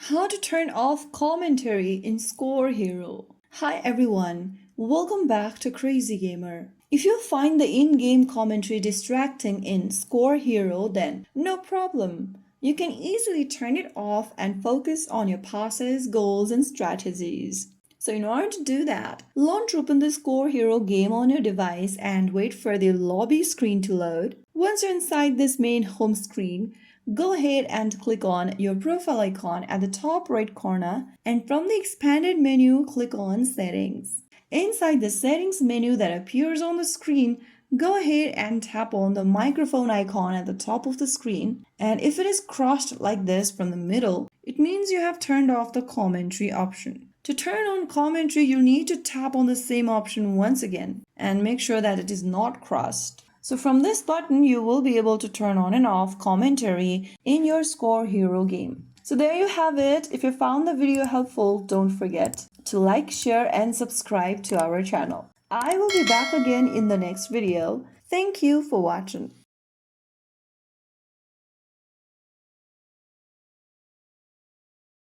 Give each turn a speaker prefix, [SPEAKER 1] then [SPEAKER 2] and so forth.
[SPEAKER 1] How to turn off commentary in Score Hero. Hi everyone, welcome back to Crazy Gamer. If you find the in-game commentary distracting in Score Hero, then no problem. You can easily turn it off and focus on your passes, goals, and strategies. So in order to do that, launch open the Score Hero game on your device and wait for the lobby screen to load. Once you're inside this main home screen, go ahead and click on your profile icon at the top right corner, and from the expanded menu, click on Settings. Inside the Settings menu that appears on the screen, go ahead and tap on the microphone icon at the top of the screen, and if it is crossed like this from the middle, it means you have turned off the commentary option. To turn on commentary, you need to tap on the same option once again and make sure that it is not crossed. So from this button, you will be able to turn on and off commentary in your Score Hero game. So there you have it. If you found the video helpful, don't forget to like, share, and subscribe to our channel. I will be back again in the next video. Thank you for watching.